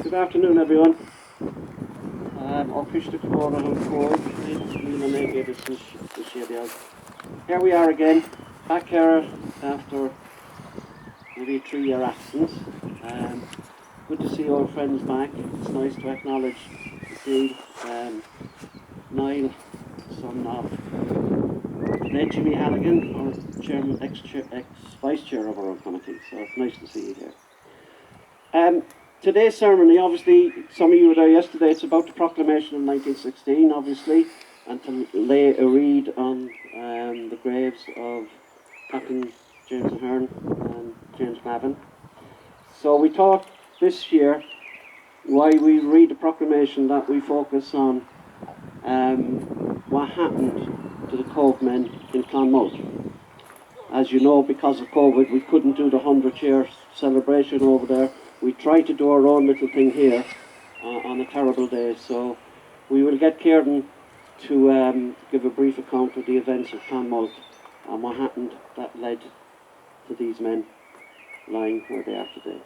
Good afternoon, everyone. Official Cobh on Cobh. Here we are again, back here after maybe a 3-year absence. Good to see old friends back. It's nice to acknowledge indeed Niall, son of late Jimmy Halligan, our chairman, ex-vice chair of our own committee. So it's nice to see you here. Today's ceremony, obviously, some of you were there yesterday. It's about the proclamation of 1916, obviously, and to lay a reed on the graves of Captain James Ahern and James Gavin. So we thought this year, while we read the proclamation, that we focus on what happened to the Cobh men in Clonmouth. As you know, because of COVID, we couldn't do the 100-year celebration over there. We tried to do our own little thing here on a terrible day. So we will get Kieran to give a brief account of the events of Clonmouth and what happened that led to these men lying where they are today.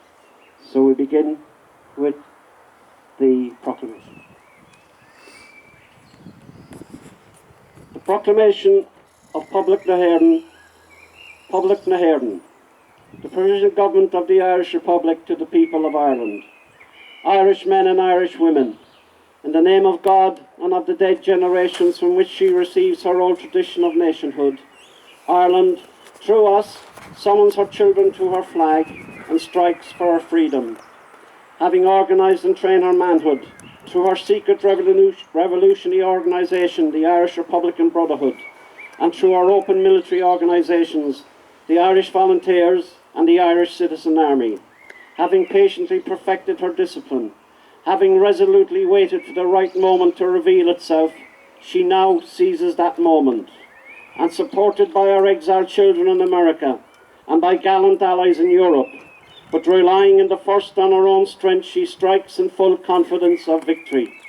So we begin with the proclamation. The proclamation of Public Ahern, the Provisional Government of the Irish Republic to the people of Ireland, Irish men and Irish women, in the name of God and of the dead generations from which she receives her old tradition of nationhood, Ireland, through us, summons her children to her flag and strikes for her freedom. Having organised and trained her manhood through her secret revolutionary organisation, the Irish Republican Brotherhood, and through our open military organisations, the Irish Volunteers and the Irish Citizen Army, having patiently perfected her discipline, having resolutely waited for the right moment to reveal itself, she now seizes that moment, and supported by our exiled children in America and by gallant allies in Europe, but relying in the first on her own strength, she strikes in full confidence of victory.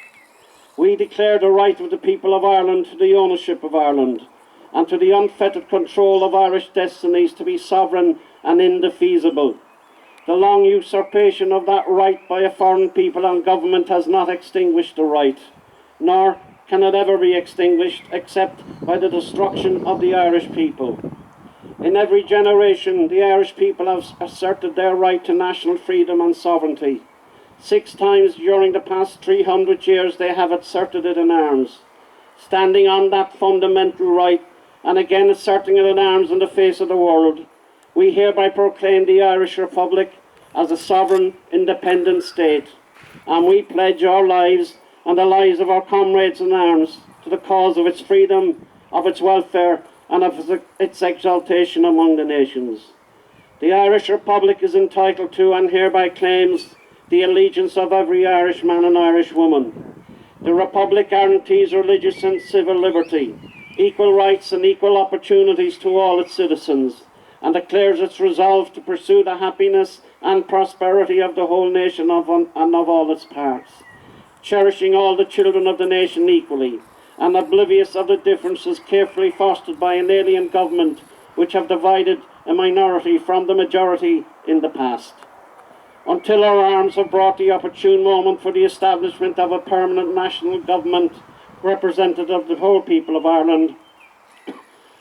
We declare the right of the people of Ireland to the ownership of Ireland, and to the unfettered control of Irish destinies to be sovereign and indefeasible. The long usurpation of that right by a foreign people and government has not extinguished the right, nor can it ever be extinguished except by the destruction of the Irish people. In every generation, the Irish people have asserted their right to national freedom and sovereignty. 6 times during the past 300 years they have asserted it in arms. Standing on that fundamental right, and again asserting it in arms in the face of the world, we hereby proclaim the Irish Republic as a sovereign, independent state, and we pledge our lives and the lives of our comrades in arms to the cause of its freedom, of its welfare, and of its exaltation among the nations. The Irish Republic is entitled to and hereby claims the allegiance of every Irishman and Irish woman. The Republic guarantees religious and civil liberty, equal rights and equal opportunities to all its citizens, and declares its resolve to pursue the happiness and prosperity of the whole nation and of all its parts, cherishing all the children of the nation equally, and oblivious of the differences carefully fostered by an alien government which have divided a minority from the majority in the past, until our arms have brought the opportune moment for the establishment of a permanent national government representative of the whole people of Ireland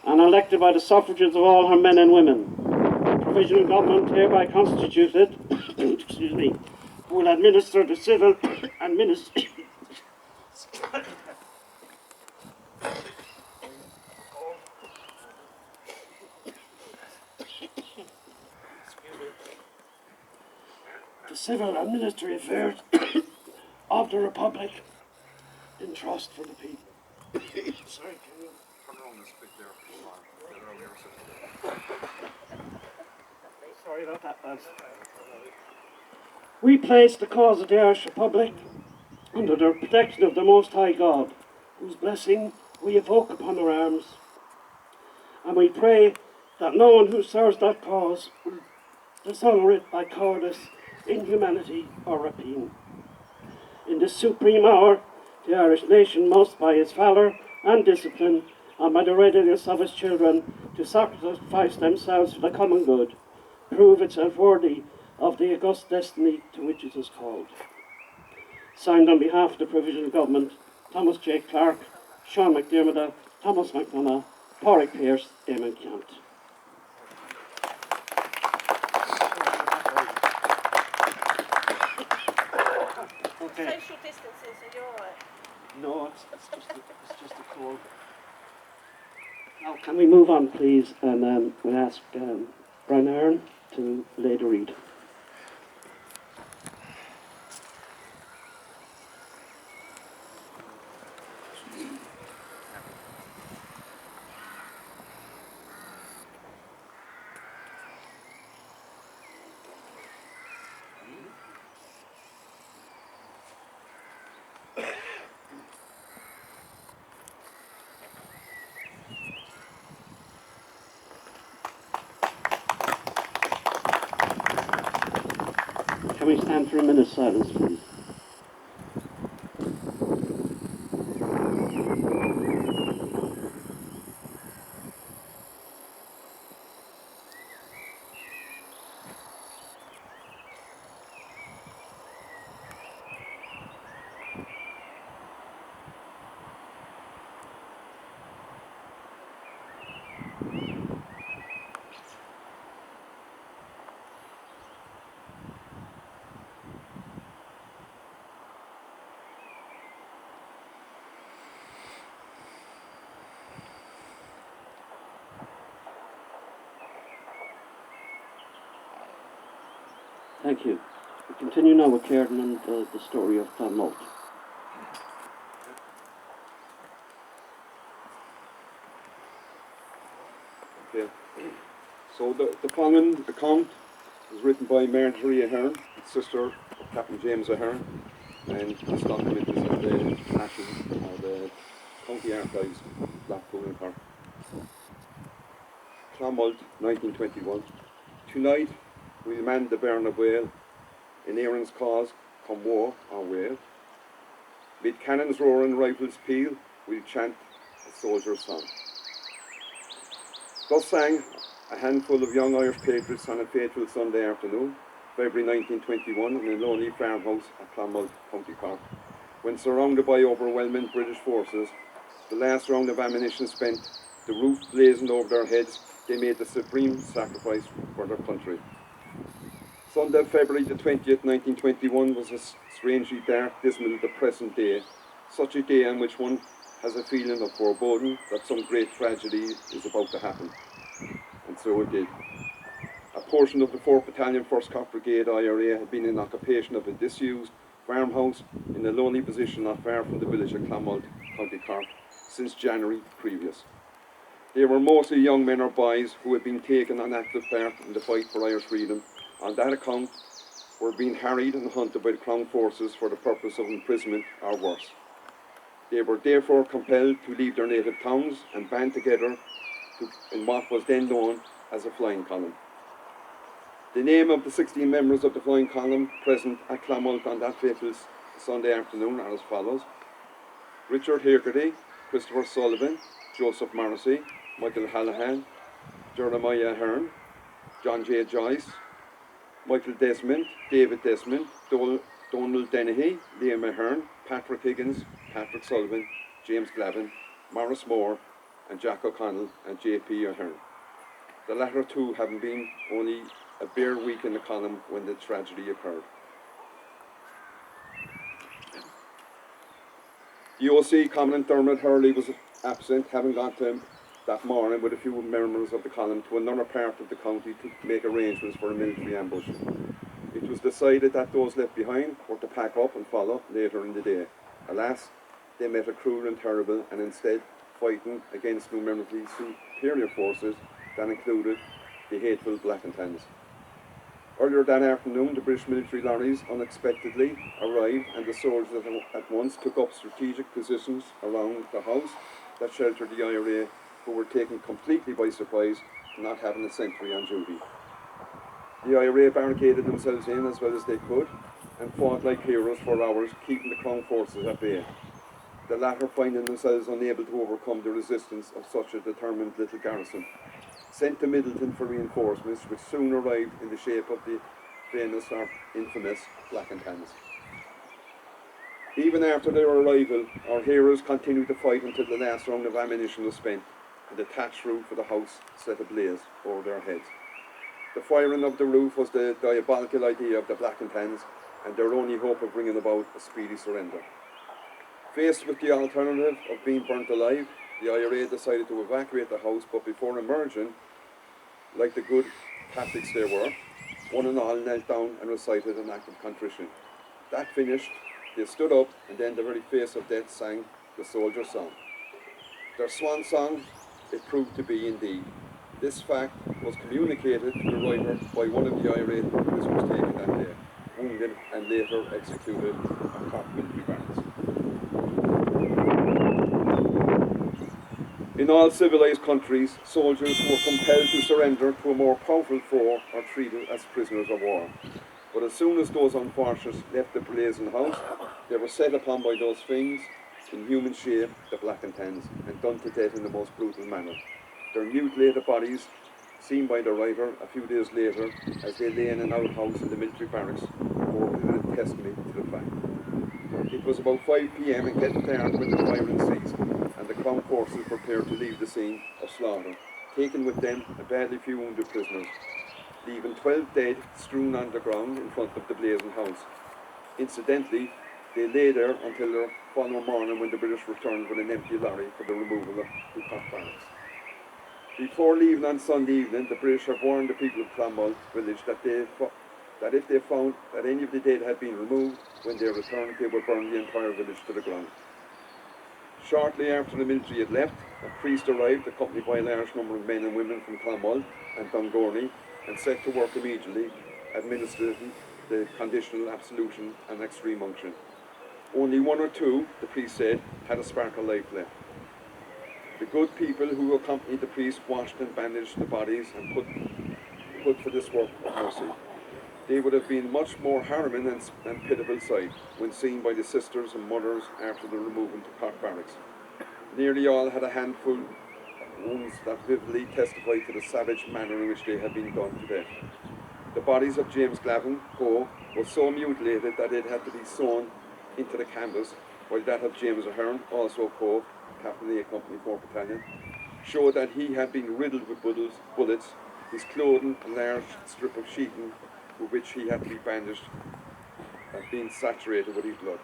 and elected by the suffrages of all her men and women. The provisional government hereby constituted will administer the civil administration the civil and military affairs of the Republic in trust for the people. Sorry, can you turn around and speak there? Sorry about that, lads. We place the cause of the Irish Republic under the protection of the Most High God, whose blessing we evoke upon our arms, and we pray that no one who serves that cause will dishonour it by cowardice, inhumanity, or rapine. In this supreme hour, the Irish nation must, by its valour and discipline, and by the readiness of its children to sacrifice themselves for the common good, prove itself worthy of the august destiny to which it is called. Signed on behalf of the Provisional Government, Thomas J. Clark, Sean McDermott, Thomas McDonough, Pádraig Pearse, Eamon Kent. Okay. Social distances, are you alright? No, it's just a call. Now, can we move on, please, and we ask Brian Ahern to lay the reed. Can we stand for a minute's silence, please? Thank you. We continue now with Cairden and the story of Clonmalt. Okay. So the following account was written by Mr. Ahern, sister of Captain James Ahern, and this document is at the National or the County Archives, Blackpool and Cork. Clonmalt, 1921. Tonight we man the Bairn of Whale in Aaron's cause, Cobh or Whale. Mid cannons roar and rifles peal, we'll chant a soldier's song. Thus sang a handful of young Irish patriots on a fateful Sunday afternoon, February 1921, in a lonely farmhouse at Clonmalt, County Cork. When surrounded by overwhelming British forces, the last round of ammunition spent, the roof blazing over their heads, they made the supreme sacrifice for their country. Sunday, February the 20th, 1921 was a strangely dark, dismal, depressing day. Such a day on which one has a feeling of foreboding that some great tragedy is about to happen. And so it did. A portion of the 4th Battalion 1st Cork Brigade IRA had been in occupation of a disused farmhouse in a lonely position not far from the village of Clonmalt, County Cork, since January previous. They were mostly young men or boys who had been taken an active part in the fight for Irish freedom. On that account, were being harried and hunted by the Crown forces for the purpose of imprisonment or worse. They were therefore compelled to leave their native towns and band together in what was then known as a flying column. The name of the 16 members of the flying column present at Clonmalt on that fateful Sunday afternoon are as follows: Richard Hegarty, Christopher Sullivan, Joseph Morrissey, Michael Hallahan, Jeremiah Ahern, John J. Joyce, Michael Desmond, David Desmond, Donald Dennehy, Liam Ahern, Patrick Higgins, Patrick Sullivan, James Glavin, Maurice Moore, and Jack O'Connell and J.P. Ahern. The latter two having been only a bare week in the column when the tragedy occurred. The OC Commandant Dermot Hurley was absent, having gone to that morning with a few members of the column to another part of the county to make arrangements for a military ambush. It was decided that those left behind were to pack up and follow later in the day. Alas, they met a cruel and terrible, and instead fighting against numerically superior forces that included the hateful Black and Tans. Earlier that afternoon, the British military lorries unexpectedly arrived, and the soldiers at once took up strategic positions around the house that sheltered the IRA, who were taken completely by surprise, not having a sentry on duty. The IRA barricaded themselves in as well as they could and fought like heroes for hours, keeping the Crown forces at bay. The latter finding themselves unable to overcome the resistance of such a determined little garrison, sent to Middleton for reinforcements, which soon arrived in the shape of the famous or infamous Black and Tans. Even after their arrival, our heroes continued to fight until the last round of ammunition was spent and the thatched roof of the house set ablaze over their heads. The firing of the roof was the diabolical idea of the Black and Tans and their only hope of bringing about a speedy surrender. Faced with the alternative of being burnt alive, the IRA decided to evacuate the house, but before emerging, like the good Catholics they were, one and all knelt down and recited an act of contrition. That finished, they stood up and then the very face of death sang the soldier's song. Their swan song it proved to be indeed. This fact was communicated to the writer by one of the IRA who was taken that day, wounded and later executed at Cobh military barracks. In all civilized countries, soldiers who were compelled to surrender to a more powerful foe are treated as prisoners of war. But as soon as those unfortunates left the blazing house, they were set upon by those fiends in human shape, the Black and Tans, and done to death in the most brutal manner. Their mutilated bodies, seen by the writer a few days later as they lay in an outhouse in the military barracks, bore vivid testimony to the fact. It was about 5 p.m. and getting dark when the firing ceased, and the Crown forces prepared to leave the scene of slaughter, taking with them a badly few wounded prisoners, leaving 12 dead strewn on the ground in front of the blazing house. Incidentally, they lay there until the following morning when the British returned with an empty lorry for the removal of the Cobh barracks. Before leaving on Sunday evening, the British have warned the people of Clonmel village that if they found that any of the dead had been removed, when they returned, they would burn the entire village to the ground. Shortly after the military had left, a priest arrived, accompanied by a large number of men and women from Clonmel and Dungorney, and set to work immediately, administering the conditional absolution and extreme unction. Only one or two, the priest said, had a spark of life left. The good people who accompanied the priest washed and bandaged the bodies and put for this work of mercy. They would have been much more harrowing and pitiable sight when seen by the sisters and mothers after the removal to Cobh barracks. Nearly all had a handful of wounds that vividly testified to the savage manner in which they had been done to death. The bodies of James Glavin, Cobh, was so mutilated that it had to be sewn into the canvas, while that of James Ahern, also Cobh, Captain of the Company 4th Battalion, showed that he had been riddled with bullets, his clothing a large strip of sheeting with which he had to be bandaged and being saturated with his blood.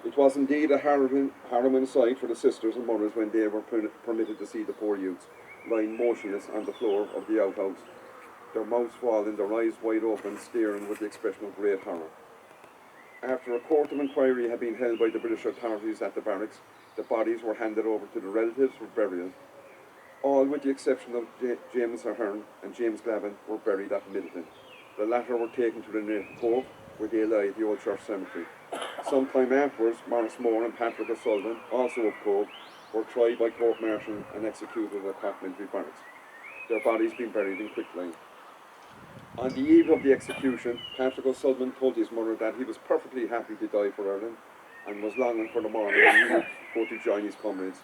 It was indeed a harrowing sight for the sisters and mothers when they were permitted to see the poor youths lying motionless on the floor of the outhouse, their mouths falling, their eyes wide open, staring with the expression of great horror. After a court of inquiry had been held by the British authorities at the barracks, the bodies were handed over to the relatives for burial. All, with the exception of James Ahern and James Glavin, were buried at Middleton. The latter were taken to the near Cobh, where they lie at the Old Church Cemetery. Some time afterwards, Maurice Moore and Patrick O'Sullivan, also of Cobh, were tried by court-martial and executed at Cobh military barracks, their bodies being buried in quicklime. On the eve of the execution, Patrick O'Sullivan told his mother that he was perfectly happy to die for Ireland and was longing for the morning when he would go to join his comrades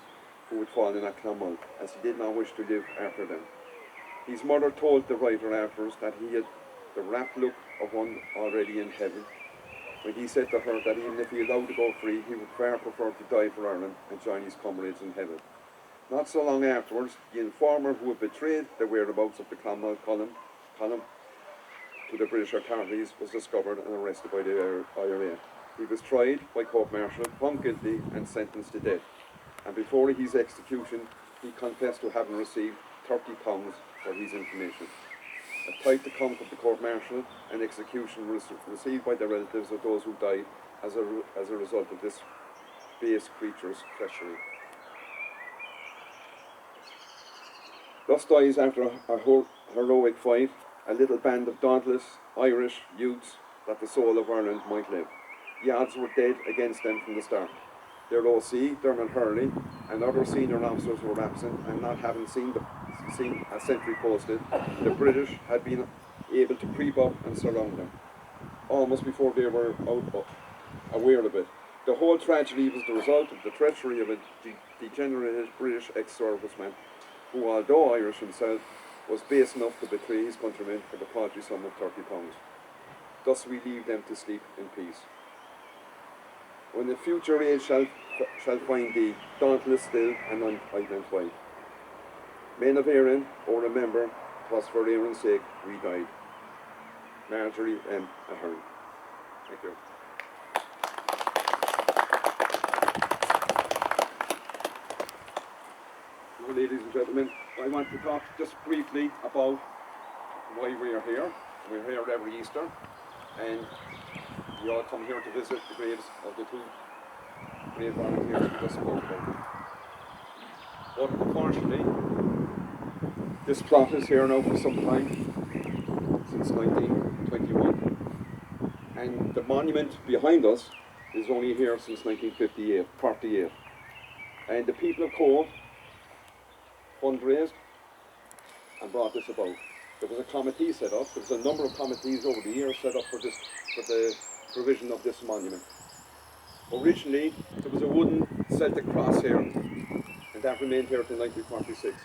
who would fall in at Clonmel, as he did not wish to live after them. His mother told the writer afterwards that he had the rapt look of one already in heaven, when he said to her that even if he allowed to go free, he would far prefer to die for Ireland and join his comrades in heaven. Not so long afterwards, the informer who had betrayed the whereabouts of the Clonmel column to the British authorities was discovered and arrested by the IRA. He was tried by court-martial, found guilty and sentenced to death. And before his execution, he confessed to having received £30 for his information. A tight account of the court-martial and execution was received by the relatives of those who died as a result of this base creature's treachery. Thus dies, after a heroic fight, a little band of dauntless Irish youths that the soul of Ireland might live. The odds were dead against them from the start. Their OC, Dermot Hurley, and other senior officers were absent, and not having seen a sentry posted, the British had been able to creep up and surround them, almost before they were aware of it. The whole tragedy was the result of the treachery of a degenerated British ex-serviceman, who, although Irish himself, was base enough to betray his countrymen for the paltry sum of £30. thus we leave them to sleep in peace. When the future age shall find thee, dauntless still and unidentified. Men of Ahern, oh remember, 'twas for Ahern's sake we died. Marjorie M. Ahern. Thank you. Now, ladies and gentlemen, I want to talk just briefly about why we are here. We're here every Easter, and we all come here to visit the graves of the two brave volunteers we just spoke about. But unfortunately, this plot is here now for some time, since 1921, and the monument behind us is only here since 1948. And the people of Cobh fundraised and brought this about. There was a committee set up. There was a number of committees over the years set up for the provision of this monument. Originally, there was a wooden Celtic cross here, and that remained here until 1946.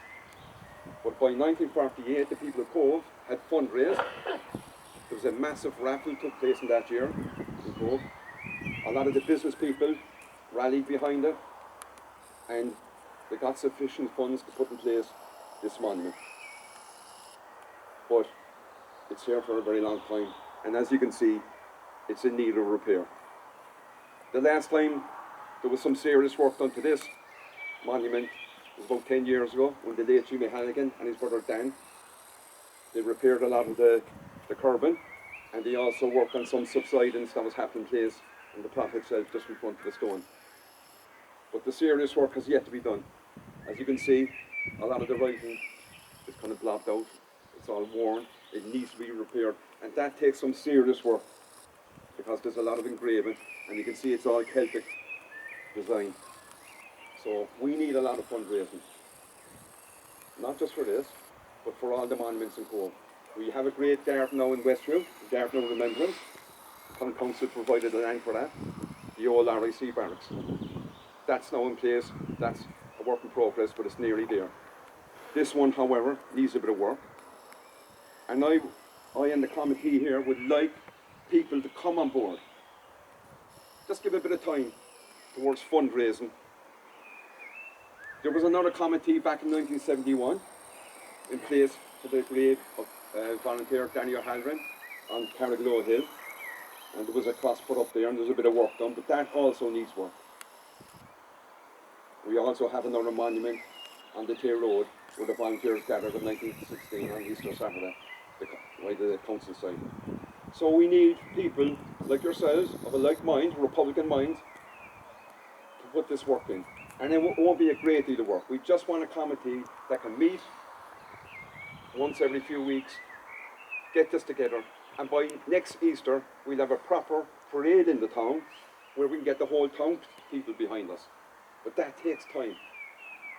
But by 1948, the people of Cobh had fundraised. There was a massive raffle took place in that year in Cobh. A lot of the business people rallied behind it, and they got sufficient funds to put in place this monument. But it's here for a very long time, and as you can see, it's in need of repair. The last time there was some serious work done to this monument was about 10 years ago, when the late Jimmy Hannigan and his brother Dan, they repaired a lot of the curbing, and they also worked on some subsidence that was happening place in the plot itself just in front of the stone. But the serious work has yet to be done. As you can see, a lot of the writing is kind of blocked out. It's all worn. It needs to be repaired, and that takes some serious work because there's a lot of engraving, and you can see it's all Celtic design. So we need a lot of fundraising, not just for this, but for all the monuments in Cobh. We have a great garden now in Westview, Garden of Remembrance. Town Council provided the land for that, the old RIC barracks. That's now in place. That's a work in progress, but it's nearly there. This one, however, needs a bit of work. And I and the committee here would like people to come on board. Just give a bit of time towards fundraising. There was another committee back in 1971 in place for the grave of volunteer Danny O'Halloran on Carriglow Hill. And there was a cross put up there, and there's a bit of work done, but that also needs work. We also have another monument on the Tay Road where the volunteers gathered in 1916 on Easter Saturday, by the council side. So we need people like yourselves, of a like mind, Republican mind, to put this work in. And it won't be a great deal of work. We just want a committee that can meet once every few weeks, get this together, and by next Easter we'll have a proper parade in the town where we can get the whole town people behind us. But that takes time.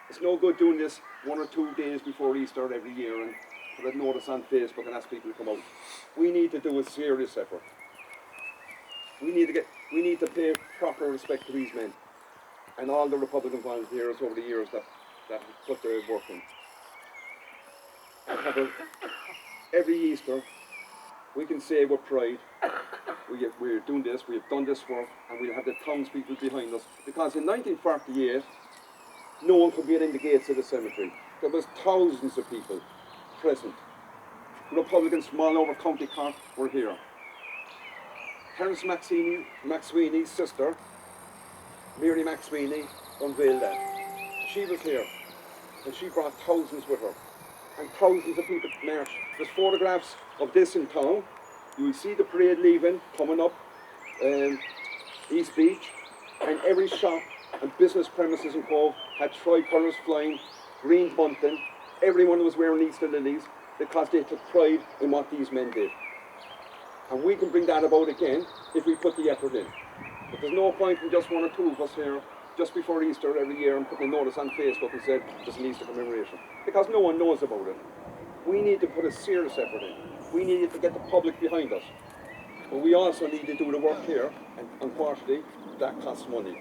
It's no good doing this 1 or 2 days before Easter every year and put a notice on Facebook and ask people to come out. We need to do a serious effort. We need to pay proper respect to these men and all the Republican volunteers over the years that put their work in. And every Easter we can say with pride, we're doing this, we've done this work, and we'll have the townspeople behind us. Because in 1948, no one could get in the gates of the cemetery. There was thousands of people present. Republicans from all over County Cork were here. Terence McSweeney's sister, Mary McSweeney, unveiled that. She was here, and she brought thousands with her. And thousands of people marched. There's photographs of this in town. You will see the parade leaving, coming up East Beach, and every shop and business premises in Cobh had tricolours flying, green bunting. Everyone was wearing Easter lilies because they took pride in what these men did. And we can bring that about again if we put the effort in. But there's no point in just 1 or 2 of us here just before Easter every year and putting a notice on Facebook and said there's an Easter commemoration, because no one knows about it. We need to put a serious effort in. We need to get the public behind us. But we also need to do the work here, and unfortunately that costs money.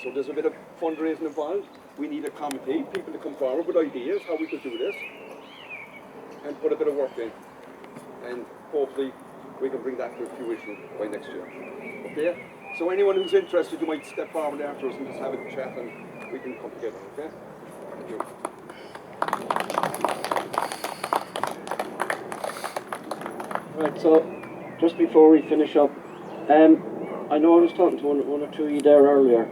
So there's a bit of fundraising involved. We need a committee, people to come forward with ideas how we could do this and put a bit of work in. And hopefully we can bring that to fruition by next year. Okay? So anyone who's interested, you might step forward after us and just have a chat and we can come together, okay? Thank you. Right, so just before we finish up, I know I was talking to one or two of you there earlier.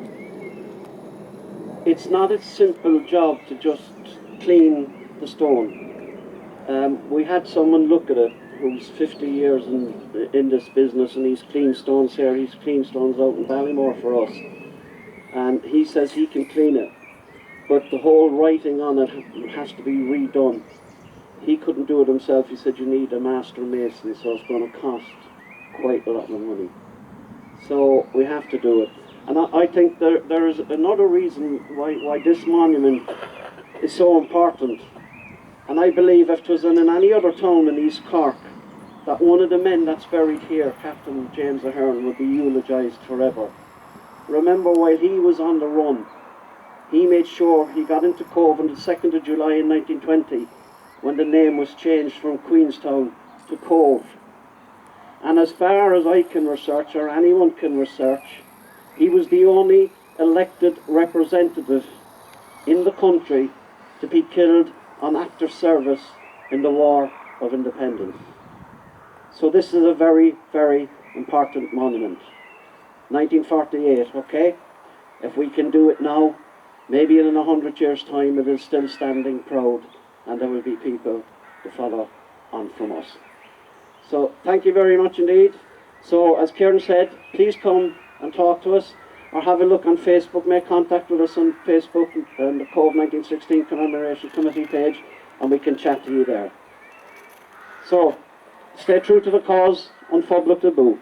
It's not a simple job to just clean the stone. We had someone look at it who's 50 years in this business, and he's cleaned stones here, he's cleaned stones out in Ballymore for us. And he says he can clean it, but the whole writing on it has to be redone. He couldn't do it himself. He said you need a master mason, so it's going to cost quite a lot of money. So we have to do it. And I think there is another reason why this monument is so important. And I believe if it was in any other town in East Cork, that one of the men that's buried here, Captain James Ahern, would be eulogised forever. Remember, while he was on the run, he made sure he got into Cobh on the 2nd of July in 1920, when the name was changed from Queenstown to Cobh. And as far as I can research, or anyone can research, he was the only elected representative in the country to be killed on active service in the War of Independence. So this is a very, very important monument. 1948, okay? If we can do it now, maybe in 100 years' time it is still standing proud, and there will be people to follow on from us. So thank you very much indeed. So as Kieran said, please come and talk to us, or have a look on Facebook. Make contact with us on Facebook and the Cobh 1916 Commemoration Committee page, and we can chat to you there. So stay true to the cause, and Fobloch the Boo.